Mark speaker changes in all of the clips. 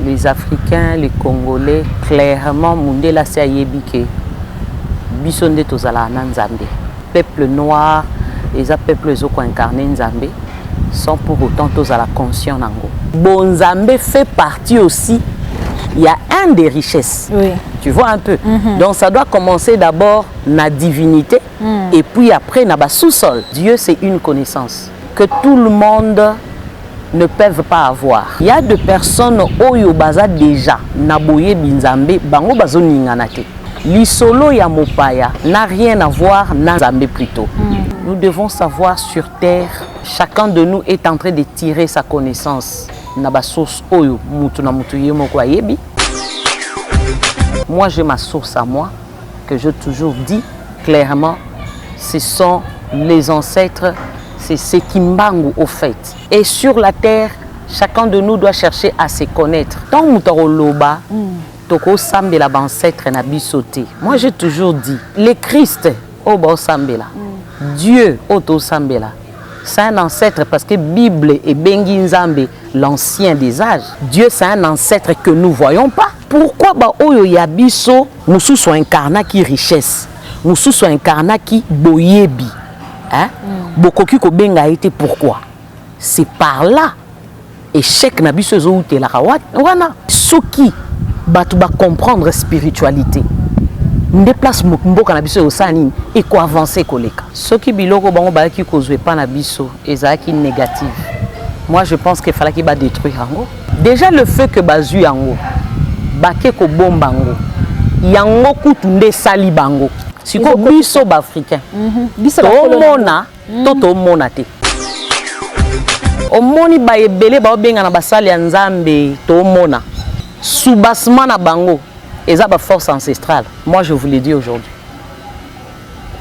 Speaker 1: les Africains, les Congolais, clairement, Mundela c'est Ayebike. Bisonde tozala na Nzambe. Peuple noir, les peuples qui ont incarné Nzambe, sans pour autant tozala conscient nango. Bon Nzambe fait partie aussi, il y a un des richesses.
Speaker 2: Oui.
Speaker 1: Tu vois un peu. Donc ça doit commencer d'abord la divinité et puis après na sous-sol. Dieu c'est une connaissance que tout le monde ne peuvent pas avoir. Il y a des personnes oyo baza déjà na boye binzambe bango bazo ninganate. L'isolo ya mopaya n'a rien à voir na Nzambe plutôt. Nous devons savoir sur terre, chacun de nous est en train de tirer sa connaissance. Na ba source oyo mutu na mutu yemo kwa yebi. Moi j'ai ma source à moi que je toujours dis clairement, ce sont les ancêtres, c'est ce Kimbangu au fait. Et sur la terre, chacun de nous doit chercher à se connaître. Tant mutaro loba, toko sambela ancêtre na bisoté. Moi j'ai toujours dit, le Christ obo sambela, Dieu oto sambela. C'est un ancêtre parce que Bible et Bengi Nzambe, l'ancien des âges. Dieu c'est un ancêtre que nous voyons pas. Pourquoi ba oyo yabiso musu so incarna qui richesse, musu so incarna qui boyebi. Hein? Bokoki ko benga été pourquoi? C'est par là. Échec na biso zo utela wana. Soki batu ba comprendre spiritualité. Déplace mboka na biso osani et ko avancer koleka. Soki biloko bango ba ki kozwe pa na biso ezaki négative. Moi je pense qu'il fallait qu'il ba détruire yango. Déjà le fait que bazu yango bake ko bombango. Yango kutu nde sali bango. Siko biso ba africain. Biso ba mona toto mona te. Omoni ba ebele ba obenga na basali ya Nzambe to mona. Soubassement na bango. Et ça, force ancestrale. Moi, je vous l'ai dit aujourd'hui.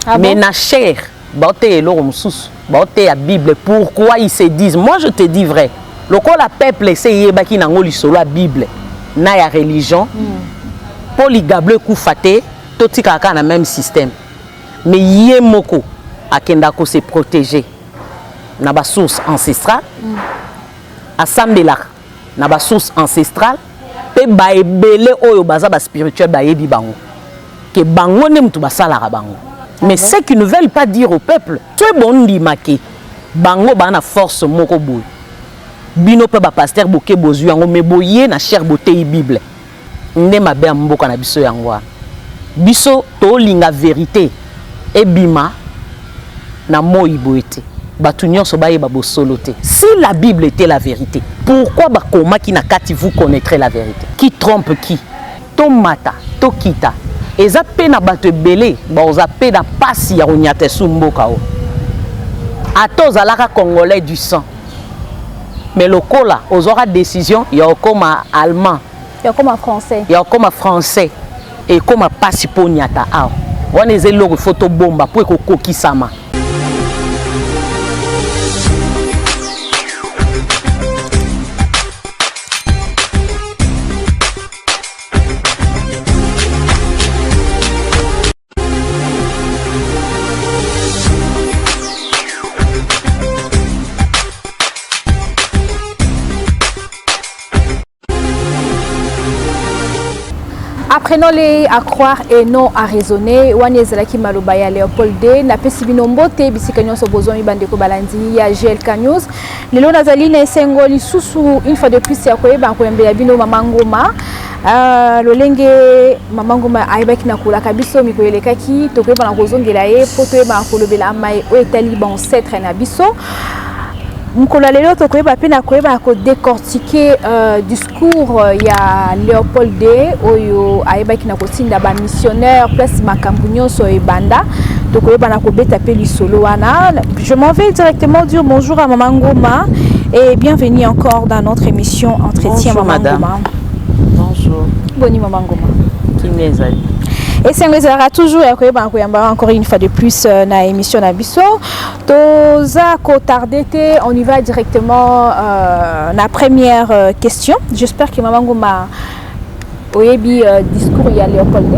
Speaker 1: Ah mais bon? Na chair, la Bible. Pourquoi ils se disent? Moi, je te dis vrai. Le peuple, c'est la Bible. Na ya religion. Polygable koufate, tout kaka na même système. Mais yé moko akendako se protéger. Na ba source ancestrale. Assemblée na ba source ancestrale. Pe ba ebele oyo baza ba spirituel ba yebi bango ke bango ne mutu basala ka bango mais ceux qui ne veulent pas dire au peuple tu es bon ndimake bango ba na force moko boy bino pe ba pasteur boke bozu yango me boye na cher bote bible nde mabe mboka na biso yango biso to linga vérité ebima na moi boete batu nyonso ba yeba bo soloté. Si la Bible était la vérité, pourquoi bakoma ki na kati vous connaîtrez la vérité? Qui trompe qui? Tomata, tokita. Eza pe na bato belé, ba oza pe na pasi ya onyate sumboka o. Ato zalaka congolais du sang. Mais lokola ozora décision, ya okoma allemand,
Speaker 2: ya okoma français.
Speaker 1: Ya okoma français et koma pasi po nyata a. Wana ezelo photo bomba po ekokokisama.
Speaker 2: Apprenons-les à croire et non à raisonner. Wanezalaki malobaya Léopold D. Na pesi binombote bisikanyo so besoin ibandeko balandi ya GLK News. Lelo nazali na esengo lisusu une fois de plus ya koyeba koyembe ya bino mamangoma. Lolenge mamangoma aibaki na kula kabiso mikoyelekaki tokoyeba na kozongela ye poto ba kolobela mai o etali ba ancêtre na biso. Mkola lelo tokoyeba pe na koyeba ko décortiquer discours ya Léopold D oyo ayebaki na kotinda ba missionnaire place makambu nyonso ebanda tokoyeba na ko beta pe lisolo wana. Je m'en vais directement dire bonjour à Maman Ngoma et bienvenue encore dans notre émission Entretien.
Speaker 1: Bonjour
Speaker 2: Maman
Speaker 1: madame.
Speaker 2: Ngoma.
Speaker 1: Bonjour.
Speaker 2: Boni Maman Ngoma.
Speaker 1: Kinezali.
Speaker 2: Et c'est toujours encore une fois de plus na émission Nabiso. Toza Kotardete, on y va directement la première question. J'espère que Maman Ngoma oyebi discours ya Léopold D.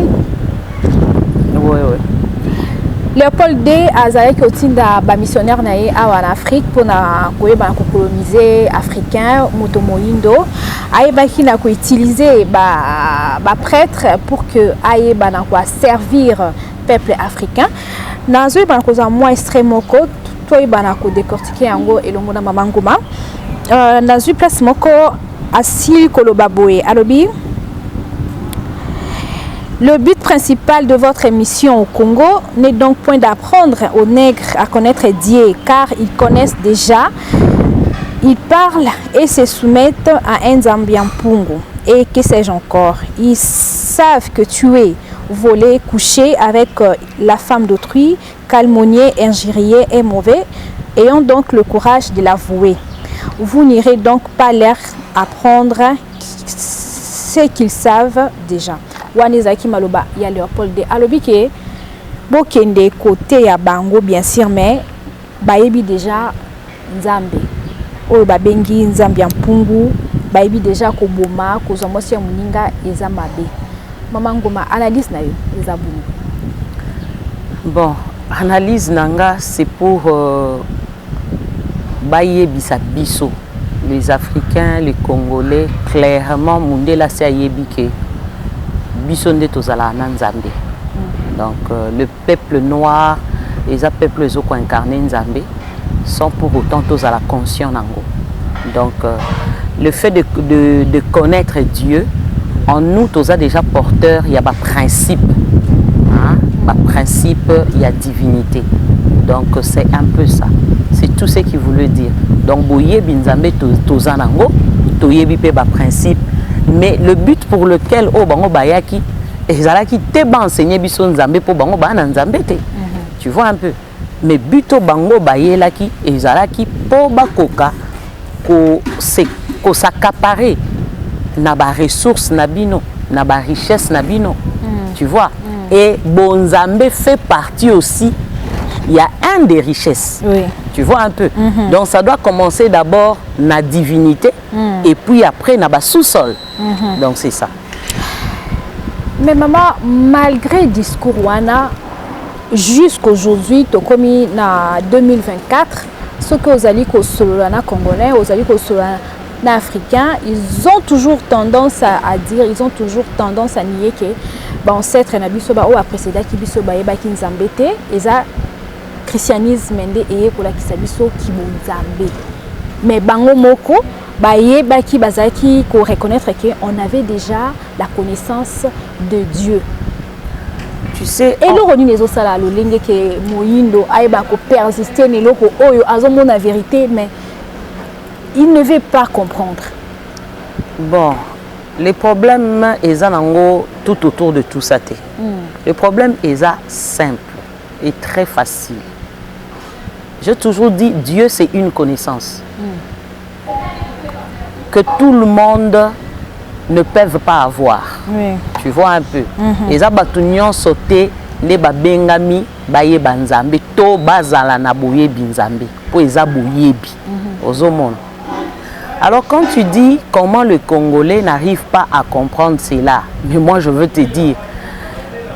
Speaker 1: Oui oui.
Speaker 2: Léopold D azalaki otinda ba missionnaire na ye awa en Afrique pour na koyeba ko coloniser africain moto moyindo ayebaki na ko utiliser ba prêtre pour que ayeba na ko servir peuple africain nazo ba ko za moi extrême moko toyeba na ko décortiquer yango elongo na Mama Nguma nazo place moko asili koloba boye alobi. Le but principal de votre émission au Congo n'est donc point d'apprendre aux nègres à connaître Dieu, car ils connaissent déjà. Ils parlent et se soumettent à un Zambian-Pungu. Et que sais-je encore? Ils savent que tuer, voler, coucher avec la femme d'autrui, calomnier, injurier est mauvais. Ayons donc le courage de l'avouer. Vous n'irez donc pas leur apprendre ce qu'ils savent déjà. Wanezaki maloba ya Léopold de alobi ke bokende côté ya bango bien sûr mais bayebi déjà nzambe oyo babengi nzambe ya mpungu bayebi déjà koboma kozwa mwasi ya moninga eza mabe. Mama Nguma analyse na yo eza buni.
Speaker 1: Bon, analyse nanga c'est pour bayebisa biso les Africains, les Congolais clairement mundela se ayebi ke Bisonde tozala na Nzambe. Donc le peuple noir et les peuples qui incarné Nzambe sont pour autant tozala conscient nango. Donc le fait de connaître Dieu en nous toza déjà porteur il y a pas principe. Hein? Pas principe, il y a divinité. Donc c'est un peu ça. C'est tout ce qu'il voulait dire. Donc boyebi Nzambe toza nango, toyebi pe ba principe. Mais le but pour lequel o bango bayaki ezalaki te ba enseigner biso Nzambe po bango ba na Nzambe te. Tu vois un peu. Mais but o bango bayelaki ezalaki po bakoka ko s'accaparer na ba ressources na bino, na ba richesse na bino. Tu vois. Et bon Nzambe fait partie aussi. Il y a un des richesses. Oui. Tu vois un peu. Donc ça doit commencer d'abord na divinité et puis après na ba sous-sol. Donc c'est ça.
Speaker 2: Mais maman, malgré discours wana jusqu'aujourd'hui, to komi na 2024, ce que vous allez ko solana congolais, vous allez ko solana africain, ils ont toujours tendance à dire, ils ont toujours tendance à nier que ba ancêtre na biso ba o précédent ki biso ba yeba ki Nzambe te, eza christianisme nde eye kola kisabiso ki Nzambe. Mais bango moko baye baki bazaki ko reconnaître que on avait déjà la connaissance de Dieu.
Speaker 1: Tu sais,
Speaker 2: et loko ni nezo sala lo lenge ke moyindo ay ba ko persister ne loko oyo azomona la vérité mais il ne veut pas comprendre.
Speaker 1: Bon, les problèmes est tout autour de tout ça. Le problème est simple et très facile. J'ai toujours dit Dieu c'est une connaissance que tout le monde ne peut pas avoir. Oui. Tu vois un peu. Et ça batunion sauté les babengami baye banzambe to bazala na boye binzambe pour eza boyebi ozomona. Alors quand tu dis comment le Congolais n'arrive pas à comprendre cela, mais moi je veux te dire,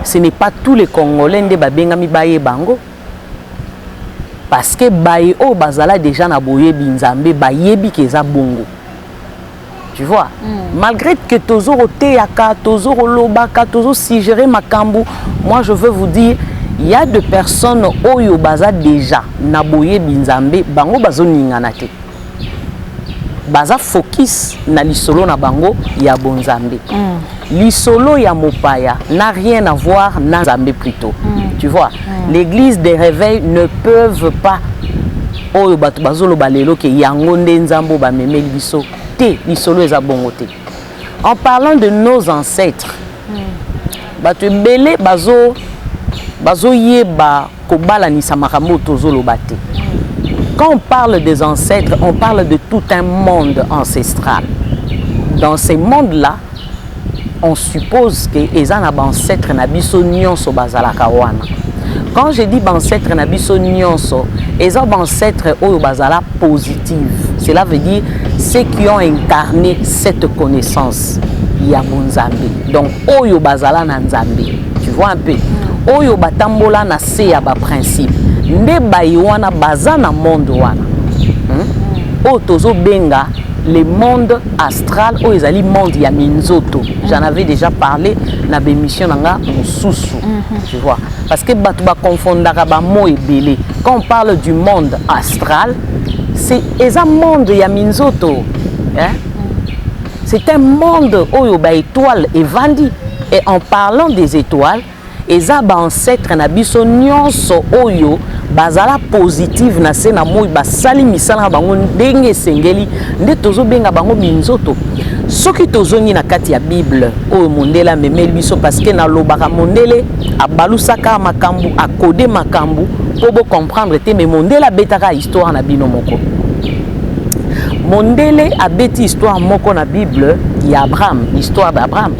Speaker 1: ce n'est pas tous les Congolais qui babengami baye bango. Parce que baye o bazala déjà na boye binzambe bayebi keza bongo. Tu vois, malgré que tozo roteaka, tozo rolobaka, tozo sigéré makambu, moi je veux vous dire, il y a des personnes oyo baza déjà na boye binzambe bango bazo ninganate. Baza focus na lisolo na bango ya bonzambe. Lisolo ya mopaya n'a rien à voir na Nzambe plutôt. Tu vois, l'église des réveils ne peuvent pas oyo batu bazolo balelo ke yango nde Nzambo ba memeli biso te lisolo eza bongo te. En parlant de nos ancêtres, batu belé bazo yeba kobala ni samakambo tozolo bate. Quand on parle des ancêtres, on parle de tout un monde ancestral. Dans ces mondes-là, on suppose que les ancêtres nabiso nyonso bazalaka wana. Quand je dis ancêtres nabiso nyonso, les ancêtres oyo bazala positive. Cela veut dire ceux qui ont incarné cette connaissance ya Nzambe. Donc oyo bazala na Nzambe. Tu vois un peu. oyo batambola na se ya ba principe nde bayi wana baza na monde wana o tozo benga le monde astral o ezali monde ya minzoto. J'en avais déjà parlé na bémission nanga mususu. Tu vois, parce que batu ba confondaka ba mo ebele. Quand on parle du monde astral, c'est un monde ya minzoto, hein? C'est un monde oyo ba étoile evandi. Et en parlant des étoiles, eza ba ancêtre na biso nyonso oyo bazala positive na se na moi basali misala bango ndenge sengeli nde tozo benga bango minzoto. Soki tozongi na kati ya Bible oyo mondela memeli biso parce que na lobaka mondele abalusaka makambu akode makambu po bo comprendre te mais mondela betaka histoire na bino moko. Mondele abeti histoire moko na Bible ya Abraham, l'histoire d'Abraham.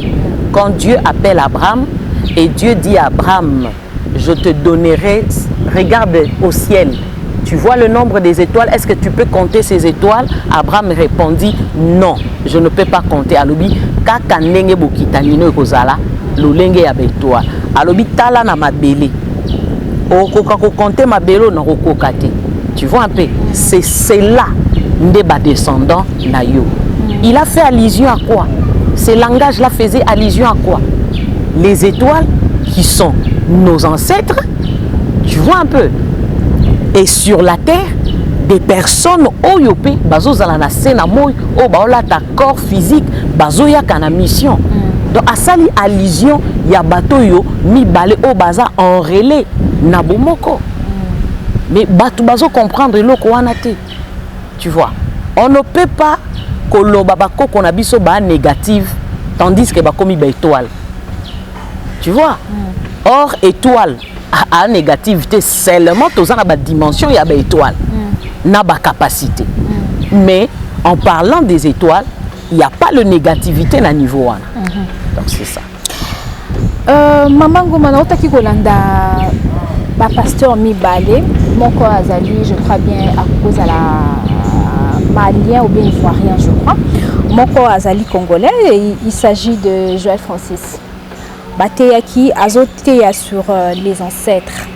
Speaker 1: Quand Dieu appelle Abraham et Dieu dit à Abraham, je te donnerai, regarde au ciel, tu vois le nombre des étoiles, est-ce que tu peux compter ces étoiles? Abraham répondit, non, je ne peux pas compter. Alobi, kaka ndenge bokitanino ekozala, lolenge ya étoile. Alobi, tala na mabele. Okoka ko compter mabelo na kokoka te. Tu vois un peu, c'est là ndeba descendant na yo. Il a fait allusion à quoi? Ce langage-là faisait allusion à quoi? Les étoiles qui sont nos ancêtres, tu vois un peu. Et sur la terre, des personnes oyope, bazo zala sena moy, o baola ta corps physique, bazo ya kana mission. Donc asali allusion ya bato yo mi balé o baza enrelé na bomoko. Mais bato bazo comprendre loko wana te. Tu vois, on ne peut pas koloba bako qu'on a biso ba négative tandis que bakomi ba étoile. Tu vois? Or étoile à négativité seulement tous en ba dimension il y a ba étoile. N'a ba capacité. Mais en parlant des étoiles, il n'y a pas de négativité na niveau 1. Donc c'est ça.
Speaker 2: Maman Ngoma na otaki kolanda ba pasteur Mibale, moko azali, je crois bien à cause à la malien ou bien ivoirien, je crois. Moko azali congolais, et il s'agit de Joël Francis. Bateyaki azoteya sur les ancêtres.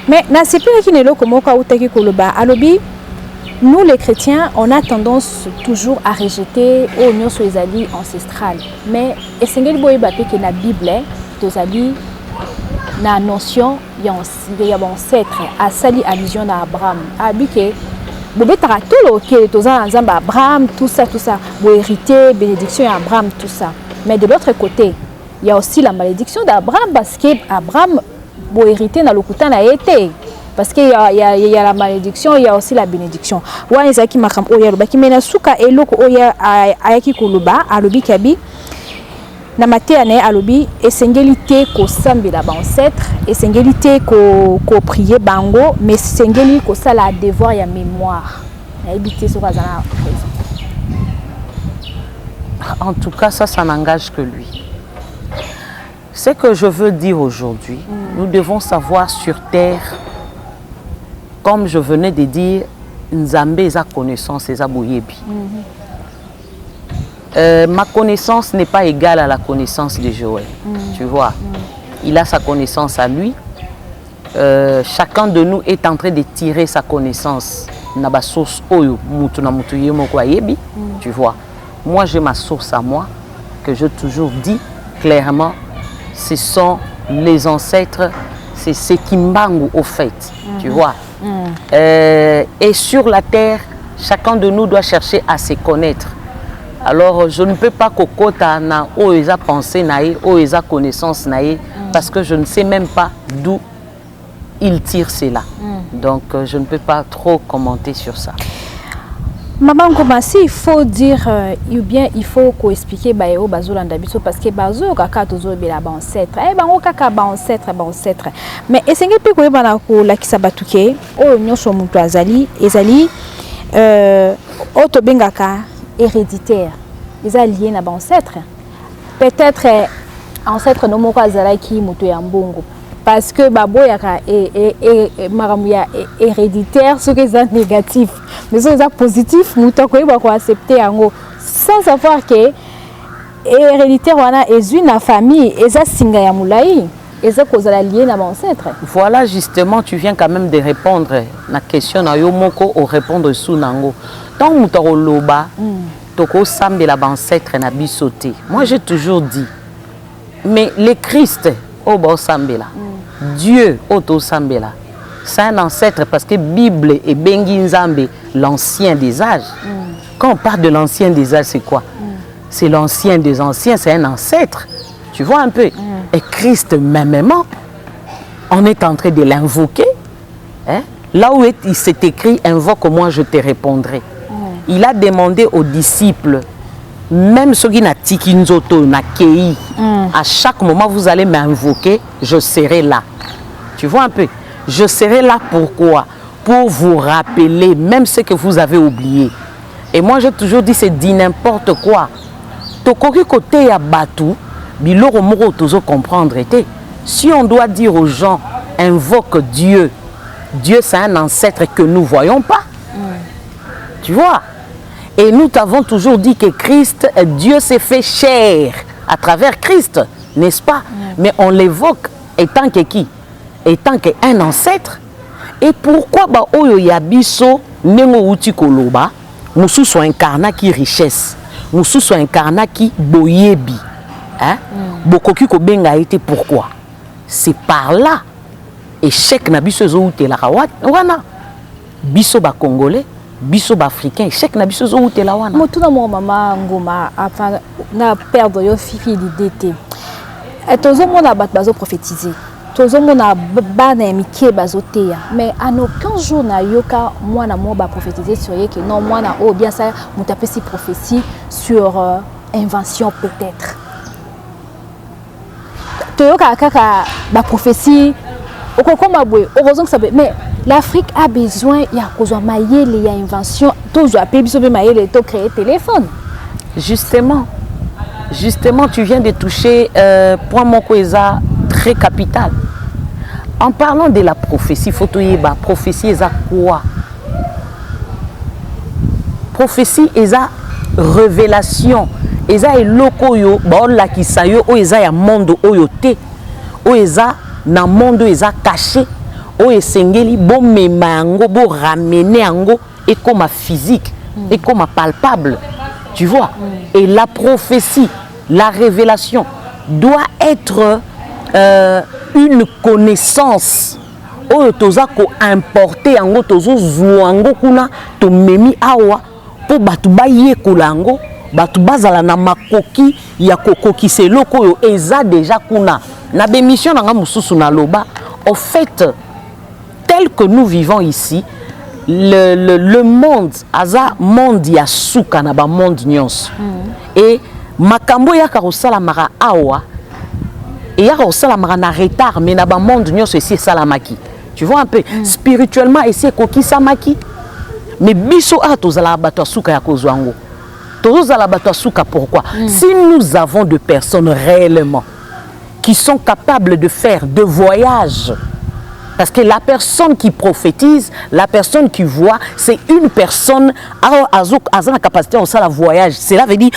Speaker 2: Mais na sepeli ki nelo komoko utaki koloba alobi, nous les chrétiens, on a tendance toujours à rejeter au nyonso ezali ancestral. Mais esengeli boyeba pe ke na Bible tozali na notion ya ancêtre asali allusion na Abraham. Abike bobetaka tout le que tozana nzamba Abraham tout ça bo hérité bénédiction ya Abraham tout ça. Mais de l'autre côté, il y a aussi la malédiction d'Abraham parce que Abraham bo hérité na lokuta na été. Parce qu'il y a la malédiction, il y a aussi la bénédiction. Wa ezaki makam oya lobaki mena suka eloko oya ayaki koloba alobi kabi na maté ane alobi esengeli te ko sambela ba ancêtre, esengeli te ko prier bango, mais esengeli ko sala devoir ya mémoire. Na ebité so kazana présent.
Speaker 1: En tout cas, ça n'engage que lui. Ce que je veux dire aujourd'hui, nous devons savoir sur terre, comme je venais de dire, Nzambe eza connaissance eza boyebi. Ma connaissance n'est pas égale à la connaissance de Joël. Tu vois, il a sa connaissance à lui. Chacun de nous est en train de tirer sa connaissance. Naba source oyo mutu na mutu yemo kwa yebi. Tu vois, moi j'ai ma source à moi que je toujours dis clairement. Ce sont les ancêtres, c'est Sekimbangu au fait. Tu vois. Et sur la terre, chacun de nous doit chercher à se connaître. Alors je ne peux pas kokota na oeza pensée nae, oeza connaissance nae, parce que je ne sais même pas d'où il tire cela. Donc je ne peux pas trop commenter sur ça.
Speaker 2: Maman Ngoma, il faut dire ou bien il faut expliquer bayo bazolanda biso parce que bazo kaka tozo bela ba ancêtre bango kaka ba ancêtre mais esenge pe ko bana ko lakisa batuke o nyonso mutu azali ezali auto bengaka héréditaire eza lié na ba ancêtre peut-être ancêtre no moko azalaki mutu ya mbongo parce que baboyaka maramu ya héréditaire ce qui est négatif mais ce qui est positif nous devons accepter sans savoir que héréditaire wana ezui na famille eza singa ya mulai Et ça cause la liée dans mon ancêtre.
Speaker 1: Voilà, justement, tu viens quand même de répondre à la question na yo moko au répondre sous nango. Tant moutaro loba, toko sambe la ancêtre na bisoté. Moi, j'ai toujours dit, mais le Christ, oh ba sambe la, Dieu, oh sambe la, c'est un ancêtre parce que Bible et Bengi Nzambe, l'ancien des âges. Quand on parle de l'ancien des âges, c'est quoi? C'est l'ancien des anciens, c'est un ancêtre. Tu vois un peu? Et Christ, mêmement, on est en train de l'invoquer. Hein? Là où il s'est écrit, invoque-moi, je te répondrai. Il a demandé aux disciples, même ceux qui n'ont pas kei, à chaque moment, vous allez m'invoquer, je serai là. Tu vois un peu? Je serai là pourquoi? Pour vous rappeler même ce que vous avez oublié. Et moi, j'ai toujours dit, c'est dit n'importe quoi. Tokoki côté ya batou, biloko moko tozo comprendre était. Si on doit dire aux gens, invoque Dieu, Dieu c'est un ancêtre que nous ne voyons pas. Tu vois? Et nous t'avons toujours dit que Christ, Dieu s'est fait chair à travers Christ, n'est-ce pas? Mais on l'évoque étant que qui? Étant qu'un ancêtre. Et pourquoi ba oyo yabiso nengo uti koloba, mususu incarna qui richesse, mususu incarna qui boyebi. Hein? Bokoki ko benga été pourquoi? C'est par là. Échec na biso zo utela wana. Biso ba congolais, biso ba africain, échec na biso zo utela wana.
Speaker 2: Motuna mo mama ngoma afin na perdre yo fidélité. Et tozo mona bat bazo prophétiser. Tozo mona bana mike bazo teya. Mais en aucun jour na yoka moi na mo ba prophétiser sur que non moi na oh bien ça mutape si prophétie sur invention peut-être. Toyoka kaka ba prophétie okokoma boye heureusement que ça mais l'Afrique a besoin ya kozwa mayele ya invention tozo apé biso be mayele to créer téléphone.
Speaker 1: Justement tu viens de toucher point moko eza très capital. En parlant de la prophétie, faut yeba prophétie eza quoi? Prophétie eza révélation. Eza eloko yo ba la kisayo o eza ya monde oyo te. O eza na monde eza caché. O esengeli bo mema yango bo ramener yango et comme physique et comme palpable. Tu vois? Et la prophétie, la révélation doit être une connaissance. Oyo toza ko importer yango tozo zuango kuna to memi awa po batu ba yekola yango. Batu bazala na makoki ya kokoki seloko yo eza déjà kuna na bémission na nga mususu na loba. Au fait, tel que nous vivons ici, le monde aza monde ya suka na ba monde nyonso. Et makambo ya karosala mara awa et ya karosala mara na retard mais na ba monde nyonso ici salamaki. Tu vois un peu spirituellement ici koki samaki. Mais biso a tozala bato suka ya kozwango. Pourquoi? Si nous avons des personnes réellement qui sont capables de faire de voyages, parce que la personne qui prophétise, la personne qui voit, c'est une personne qui a la capacité de faire le voyage. Cela veut dire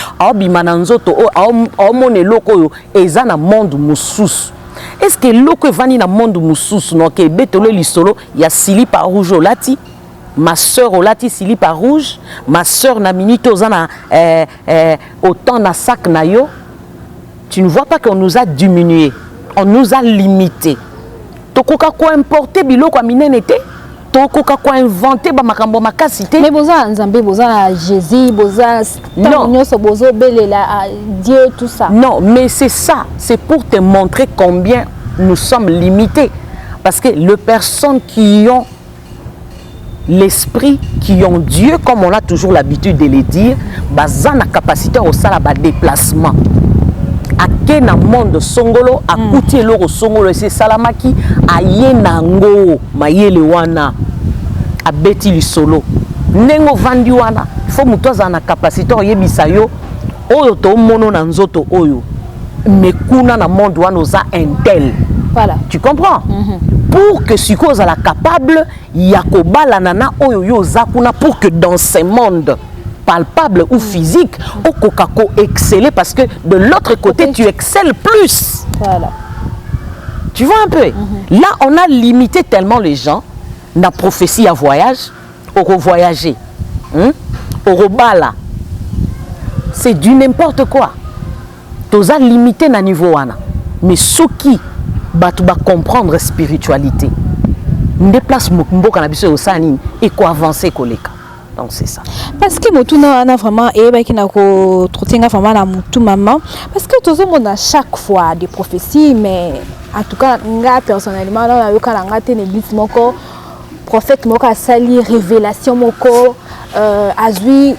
Speaker 1: est-ce que l'oko vani na monde mususu no ke betolo lisolo ya sili par rouge lati? Ma soeur au lati silipa rouge, ma soeur na minute ozana autant na sac na yo. Tu ne vois pas qu'on nous a diminué, on nous a limité. Tokoka ko importer biloko aminene te, tokoka ko inventer ba makambo makasité.
Speaker 2: Mais boza nzambe boza Jésus, boza nyoso bozo belela Dieu tout ça.
Speaker 1: Non, mais c'est ça, c'est pour te montrer combien nous sommes limités parce que les personnes qui ont l'esprit, qui ont Dieu, comme on a toujours l'habitude de le dire, bazan la capacité au salaba déplacement. À quel monde songolo, à côté l'euro songolo, c'est salamaki, à yenango, mayele wana, à beti li solo. Nengo vandi wana, il faut mutoza na capacité au yebisayo, oyo to mono na nzoto oyo, mais kuna na monde wana oza intel.
Speaker 2: Voilà.
Speaker 1: Tu comprends? Pour que si cause la capable, yakobala nana oyo yo zakuna pour que dans ce monde palpable ou physique, au kokako exceller parce que de l'autre côté tu excelles plus.
Speaker 2: Voilà.
Speaker 1: Tu vois un peu? Là, on a limité tellement les gens. La prophétie à voyage, au voyager, au rebala. C'est du n'importe quoi. Tu as limité na niveau wana. Mais ceux qui tu vas comprendre spiritualité. On déplace mboka na biso au sani et quoi avancer koleka. Donc c'est ça.
Speaker 2: Parce que motuna ana vraiment et qui na ko trotinga vraiment la mutu maman parce que tous on a chaque fois des prophéties mais en tout cas nga personnellement là yo kala ngate l'église moko prophète moko a sali révélation moko azui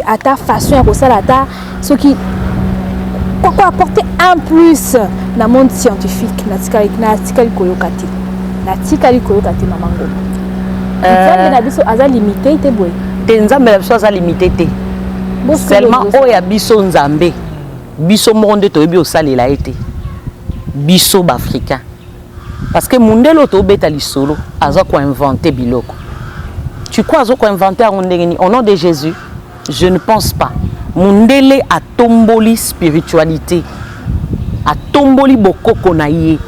Speaker 2: à ta façon à ça ta ce qui pourquoi apporter un plus dans le monde scientifique na tikali koyokati na tikali koyokati maman ngo nzambe na biso aza limité te boy
Speaker 1: te nzambe na biso aza limité te seulement oya biso nzambe biso monde toyebi osalela ete biso bafricain parce que mundelo to beta lisolo aza ko inventer biloko tu crois aza ko inventer au nom de Jésus je ne pense pas mundele a tomboli spiritualité a tomboli bokoko na ye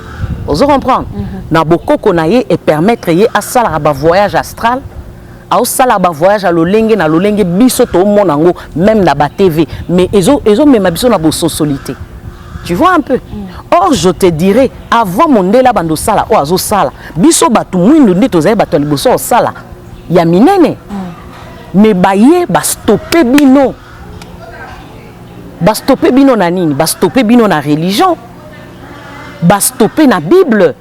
Speaker 1: vous comprendre na bokoko na ye et permettre ye à sala ba voyage astral à sala ba voyage à lolenge na lolenge biso to monango même na ba TV mais ezo même biso na bo socialité tu vois un peu or je te dirais avant mondela bando sala o azo sala biso batu mwindu ndi tozaye batu liboso sala ya minene mais baye ba stopper bino ba stopper bino na nini ba stopper bino na religion ba stopper na Bible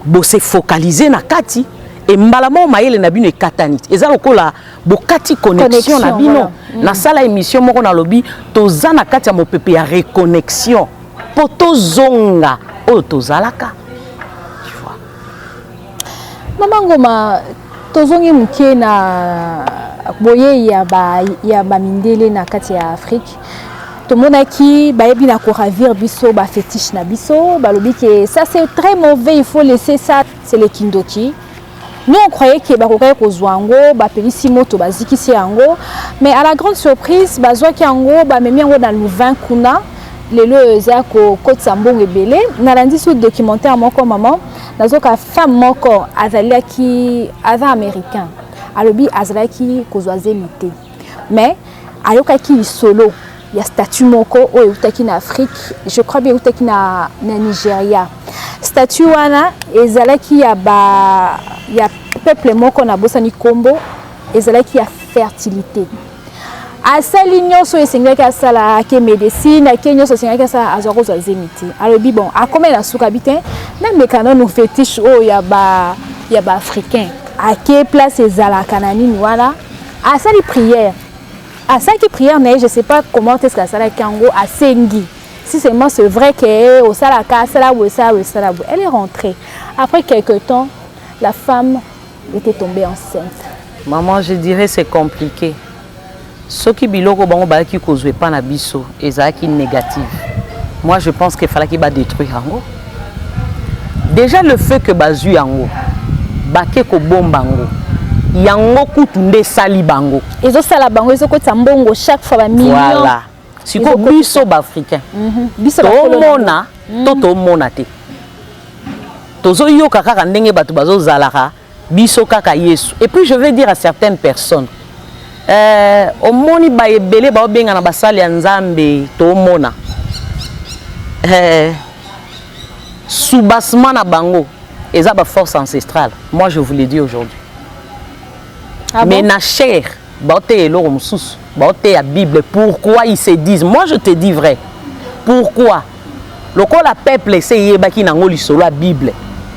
Speaker 1: bo se focaliser na kati et mbalamo mayele na bino ekatanit eza lokola bo kati connexion na bino na sala émission moko na lobi toza na kati ya mopepe ya reconnexion poto zonga o tozalaka tu vois
Speaker 2: maman ngoma tozongi muke na boye ya ba mindele na kati ya Afrique tout le monde qui baebi na ko ravir biso ba fétiche na biso balobi que ça c'est très mauvais il faut laisser ça c'est le kindoki nous on croyait que ba kokai ko zwango ba pelisi moto bazikisi yango mais à la grande surprise bazwa ki yango ba memi yango dans le vin kuna lelo eza ko kotsa mbongo ebele na landi sur documentaire moko maman nazoka femme moko azalaki ava américain alobi azalaki ko zwazelité mais ayokaki solo il y a statut moko o utaki na Afrique je crois bien utaki na Nigeria statut wana ezalaki ya peuple moko na bosani kombo ezalaki ya fertilité asali nyonso esengaki asala ke médecine ke nyonso esengaki asala azwako zwa zemiti alobi bon akome na suka bite na mekana no fétiche o ya ba africain ake place ezalaka na nini wana asali prière à ça qui prière mais je sais pas comment est-ce que ça la kango a sengi si seulement c'est vrai que au salaka ça elle est rentrée après quelques temps la femme était tombée enceinte
Speaker 1: maman je dirais c'est compliqué ce qui biloko bango ba ki kozwe pas na biso ezaki négatif moi je pense qu'il fallait qu'il va détruire yango déjà le fait que bazu yango bake ko bomba yango yango kutunde sali bango
Speaker 2: ezo sala bango ezo ko tambongo chaque fois ba million
Speaker 1: voilà siko biso ba africain
Speaker 2: biso ba
Speaker 1: mona toto mona te tozo yoka kaka ndenge batu bazo zalaka biso kaka Yesu et puis je vais dire à certaines personnes au moni ba ebele ba obenga na basali ya Nzambe to mona soubassement na bango eza ba force ancestrale moi je vous le dis aujourd'hui. Ah mais bon? Na chair, la Bible, pourquoi ils se disent? Moi je te dis vrai. Pourquoi? Le peuple essaye de la Bible,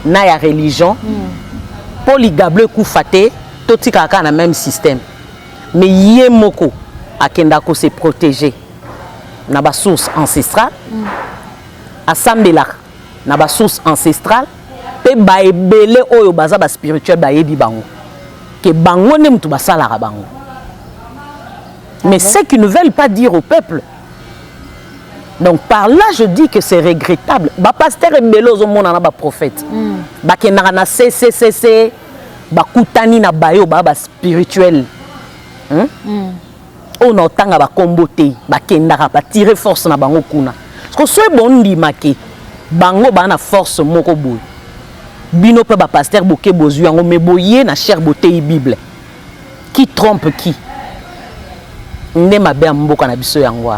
Speaker 1: na ya religion, polygable koufate, tout le na même système. Mais yé moko akendako se protéger. Na ba source ancestrale, assemblée na ba source ancestrale, pe ba ebele oyo baza ba spirituel ba yebi bango. Que bango ne mutu basala bango. Mais ceux qui ne veulent pas dire au peuple. Donc par là je dis que c'est regrettable. Ba pasteur ebelo zo mona na ba prophète. Ba kenaka na CCCC, ba kutani na bayo ba spirituel. On otanga ba kombote, ba kendaka ba tirer force na bango kuna. Parce que so bon ndimake bango ba na force moko boy. bino pe ba pasteur boke bozu yango me boye na cher beauté Bible. Qui trompe qui? Nde mabe ya mboka na biso yango.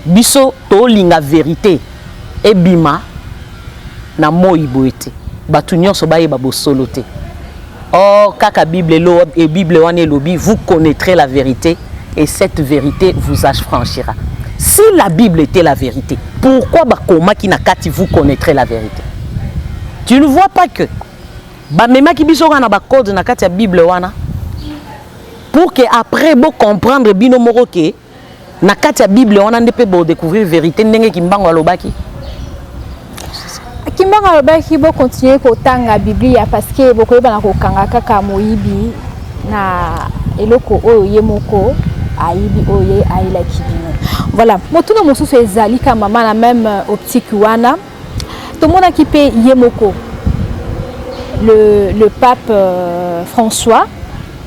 Speaker 1: Biso to linga vérité e bima na moi boete. Batu nyonso bayeba bosolo te. Oh kaka Bible lo et Bible wane lobi, vous connaîtrez la vérité et cette vérité vous affranchira. Si la Bible était la vérité, pourquoi bakoma ki na kati vous connaîtrez la vérité? Tu ne vois pas que bamema ki biso na ba code na kati ya Bible wana pour que après bo comprendre bino moko ke na kati ya Bible wana ndepe bo découvrir vérité ndenge kimbango alobaki.
Speaker 2: Kimbango alobaki bo continuer ko tanga Biblia parce que boko yeba na ko kanga kaka moyibi na eloko oyo yemoko aibi oye aila kibino. Voilà, motuno mosusu ezali ka mama na même optique wana. Tout le monde a kippé Yemoko, le pape François,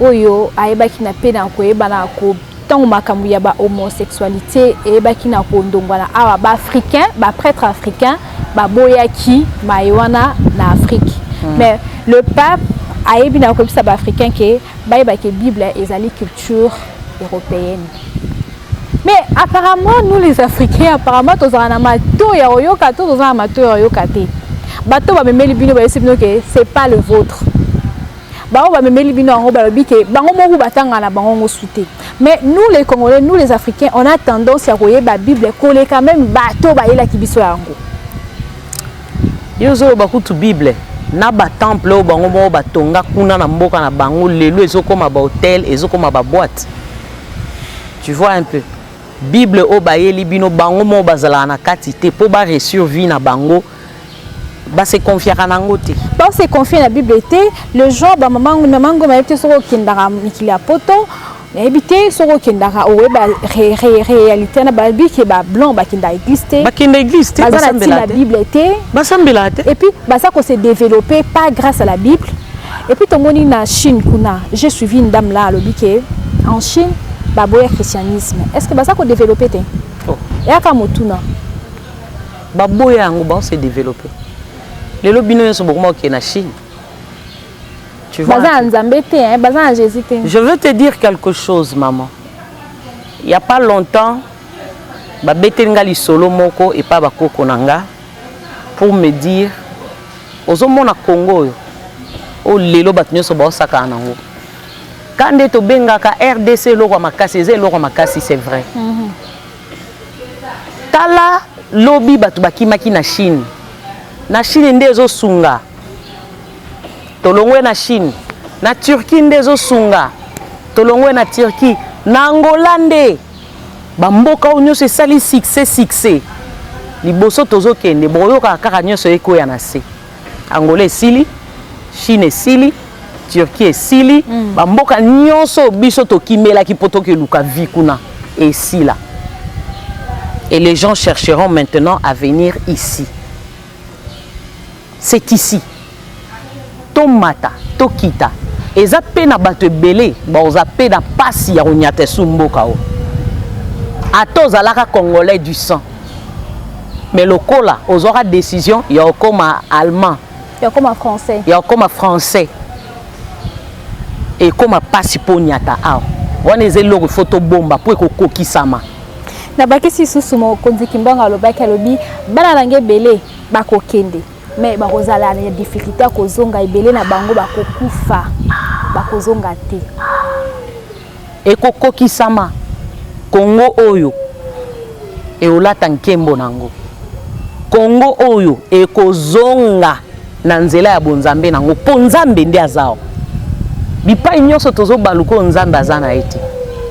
Speaker 2: Oyo, Aeba Kinapé dans Koebanako, tant makambu yaba homosexualité, Eba Kinako Ndongwana, ba africain, ba prêtre africain, ba boyaki, maïwana na Afrique. Mais le pape Aebi na Koebisa ba africain que Baïba ke Bible ezali culture européenne. Mais apparemment, nous les Africains, apparemment, tous en amateur, tous en amateur, bateau va me mettre bino que c'est pas le vôtre. Bah on va me mettre bino en robe que bah on mourut batanga na bah on souté. Mais nous les Congolais, nous les Africains, on a tendance à regarder la Bible coller quand même bateau bah il a qui biso yango.
Speaker 1: Yozo bakutu Bible na ba temple au bango mo batonga kuna na mboka na bango lelo ezokoma ba hôtel ezokoma ba boîte. Tu vois un peu. Bible o bayeli bino bango mo bazala na katité po ba resurvie na bango ba se confier kanango te.
Speaker 2: Ba se confier na Bible te le jour ba mamango ma yebite soko kindara mikili poto na yebite soko kindara o ba réalité na ba bi ke ba blanc ba kinda église te.
Speaker 1: Ba kinda église te
Speaker 2: ba sambela la Bible te.
Speaker 1: Ba sambela te.
Speaker 2: Et puis ba ça ko se développer pas grâce à la Bible. Et puis tomoni na Chine kuna, j'ai suivi une dame là lobi ke en Chine baboya christianisme. Est-ce que ça qu'on développé te?
Speaker 1: Oh.
Speaker 2: Et à Kamotuna.
Speaker 1: Baboya ngo ba se développer. Les lobino sont beaucoup moins en Chine. Tu vois?
Speaker 2: Jésus.
Speaker 1: Je veux te dire quelque chose, maman. Il n'y a pas longtemps, babetenga li solo moko et pas bakoko nanga pour me dire aux hommes na Congo o lelo batunyo so ba osaka nango. Quand tu as RDC, c'est vrai. Tala lobby batubaki maki na Chine. Na Chine ndezo sunga. Tolongwe na Chine. Na Turquie ndezo sunga. Tolongwe na Turquie. Na Angola nde. Bamboka onyo se sali succès. Liboso tozo kende boyoka kaka nyoso eko ya na se. Angola esili, Chine esili. Turquie et Sili, bamboka nyonso biso to kimela ki poto ke luka vikuna et Sila. Et les gens chercheront maintenant à venir ici. C'est ici. Tomata, tokita. Eza pe na bato belé, ba oza pe na pasi ya onyate sumboka o. Ato zalaka congolais du sang. Mais lokola ozora décision, ya okoma allemand,
Speaker 2: ya okoma français.
Speaker 1: Ya okoma français. Et comme passe pour nyata aw wana ezelo photo bomba pour kokokisama
Speaker 2: na bakisi susumo konzi kimbanga lobaki alobi bana nange belé bakokende mais bakozala na difficulté kozonga ebele na bango bakokufa bakozonga te
Speaker 1: et kokokisama Congo oyo e olata nkembo nango Congo oyo e kozonga na nzela ya bonzambe nango po nzambe ndi azao bipa nyonso tozo baluko nzambe azana ete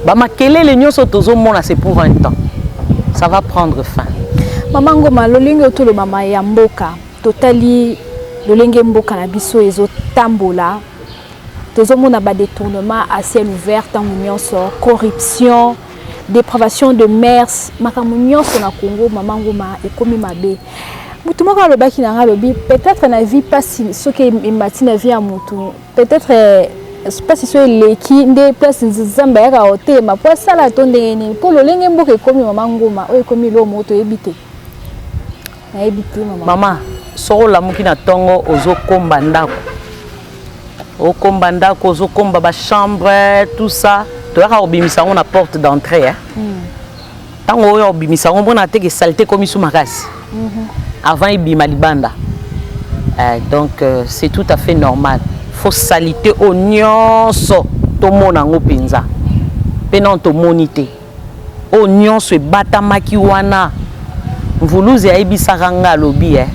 Speaker 1: ba makelele nyonso tozo mona c'est pour un temps ça va prendre fin.
Speaker 2: Mama Ngoma lolinge otolo mama ya mboka totali lolenge mboka na biso ezo tambola tozo mona ba détournement à ciel ouvert tant nyonso corruption dépravation de mœurs makambo nyonso na Congo Mama Ngoma ekomi mabe mutu moko alobaki na lobi peut-être na vie pas si ce que imati na vie à mutu peut-être pas si c'est les qui des places nzamba ya hotel ma pour ça la tonde ni pour le lenge mboka ekomi Mama Ngoma o ekomi lo moto ebite na ebite
Speaker 1: maman soro lamuki na tongo ozo komba ndako. O komba ndako ozo komba ba chambre tout ça. Tu as obimisa on la porte d'entrée hein. Tango oyo obimisa on bona teke saleté comme sous makasi. Avant ibima libanda. Donc c'est tout à fait normal. Faut salité au nyonso to mona ngo penza. Penan to monité. O nyonso bata maki wana. Mvuluze aibisa ranga lobi hein.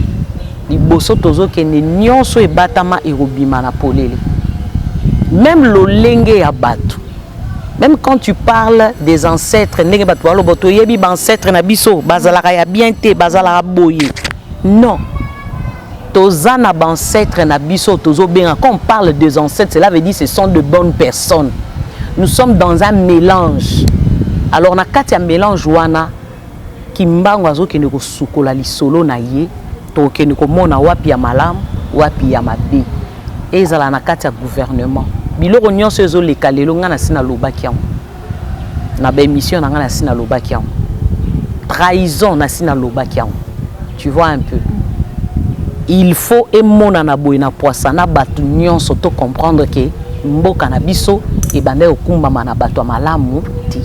Speaker 1: Liboso tozo kene nyonso e batama erobima na polele. Même l'olenge ya batu. Même quand tu parles des ancêtres, ndenge batu walo boto yebi ba ancêtre na biso, bazalaka ya bien te, bazalaka boye. Non. Tozana ba ancêtre na biso tozo bien. Quand on parle des ancêtres, cela veut dire que ce sont de bonnes personnes. Nous sommes dans un mélange. Alors na kati ya mélange wana kimbango azokende ko sukola lisolo na ye. Tokende komona wapi ya malamu wapi ya mabe ezala na kati ya gouvernement biloko nyonso ezo leka lelo nga na sina lobaki yango na ba émission na nga na sina lobaki yango trahison na sina lobaki yango tu vois un peu il faut emona na boye na poisana batu nyonso to comprendre que mboka na biso e bande okumbama na batu malamu ti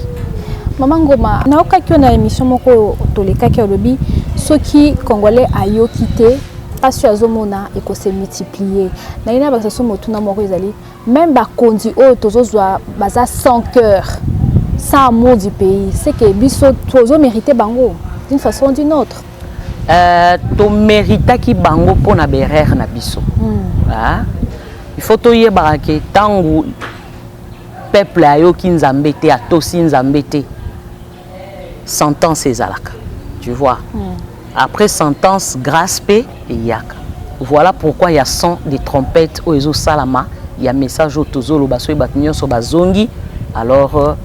Speaker 2: Maman Ngoma na okaki na émission moko tolekaki olobi soki congolais ayo quitté parce que azomona et ko se multiplier na ina ba saso motuna moko ezali même ba kondi o tozozwa baza sans cœur sans amour du pays c'est que biso tozo mériter bango d'une façon ou d'une autre
Speaker 1: to mérita ki bango pona berère na biso il faut to yeba ke tangu peuple ayo ki nzambe te atosi nzambe te sentence ezalaka tu vois après sentence grâce paix et yaka voilà pourquoi il y a son des trompettes au ezo salama il y a message au tozolo baso batunyo so bazongi alors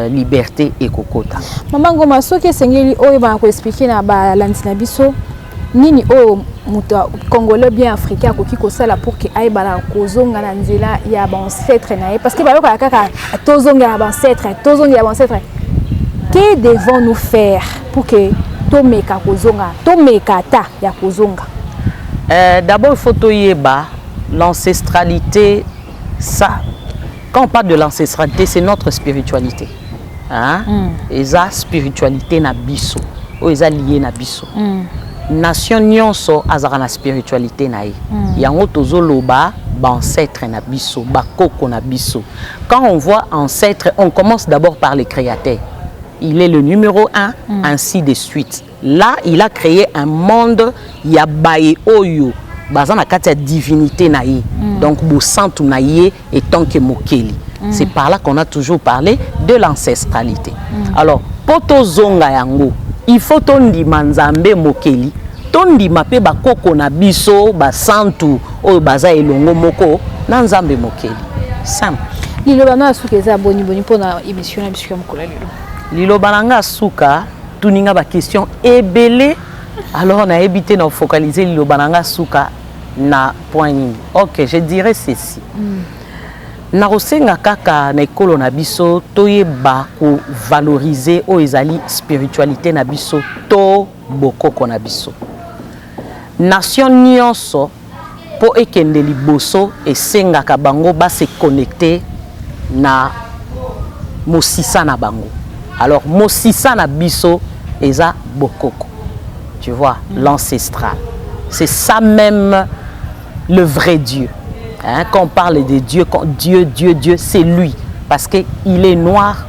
Speaker 1: liberté et kokota
Speaker 2: Maman Ngoma soki sengeli oyo ba ko expliquer na ba landina biso nini o muta congolais bien africain koki ko sala pour que ay bala kozonga na nzela ya ba ancêtre na parce que ba ko kaka tozonga ba ancêtre tozonga ba ancêtre. Que devons-nous faire pour que tomeka kozonga tomeka ta ya kozonga
Speaker 1: d'abord il faut toyeba l'ancestralité ça quand on parle de l'ancestralité c'est notre spiritualité hein eza spiritualité na biso o eza lié na biso nation nyonso azaka na spiritualité na ye yango tozoloba ba ancêtre na biso ba koko na biso quand on voit ancêtre on commence d'abord par le créateur. Il est le numéro 1, ainsi de suite. Là, il a créé un monde, il y a baye oyo, bazan na kati ya divinité naïe. Donc, bo santu naïe et tant que mokeli. C'est par là qu'on a toujours parlé de l'ancestralité. Alors, poto zonga yango, il faut tondi manzambe mokeli, tondi mape ba koko na biso, ba santu oyo baza elongo moko, na nzambe mokeli. Simple.
Speaker 2: Lilo bana asukeza boni pona émission na biso mkola lilo.
Speaker 1: Lilo bananga suka tuninga ba question ebele alors na éviter na focaliser lilo bananga suka na point. OK, je dirais ceci. Na rosenga kaka na ekolo na biso toyeba ko valoriser o ezali spiritualité na biso to bokoko na biso. Nation nyonso po ekende liboso esenga ka bango ba se connecter na mosisa na bango. Alors, Mosisa na biso eza bokoko. Tu vois, l'ancestral. C'est ça même le vrai Dieu. Hein? Quand on parle de Dieu, Dieu, c'est lui. Parce qu'il est noir,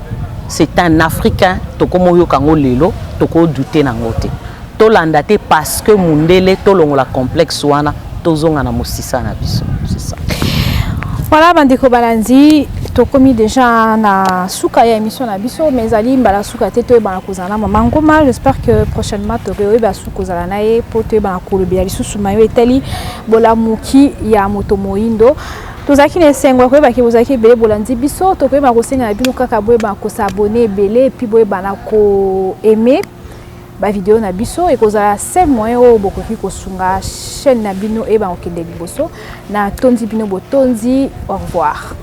Speaker 1: c'est un Africain. Toko moyo kango lelo, toko douter nangote. To landate parce que mundele to longola complexe wana tozonga na Mosisa na biso. C'est ça.
Speaker 2: Voilà, bandeko balandi. Tokomi déjà na suka ya émission na biso mais ali mbala suka teto ba kozana Maman Ngoma. J'espère que prochainement tokoyo ba suka kozala na ye poto ba kolobia lisusu mayo etali bolamuki ya moto moindo tozaki na sengo ko ba ki bozaki bele bolandi biso tokoyo ba kosenga na bino kaka boye ba ko s'abonner belé puis boye ba na ko aimer ba vidéo na biso et kozala seul moyen o bokoki ko sunga chaîne na bino e ba okende liboso na tondi bino botondi. Au revoir.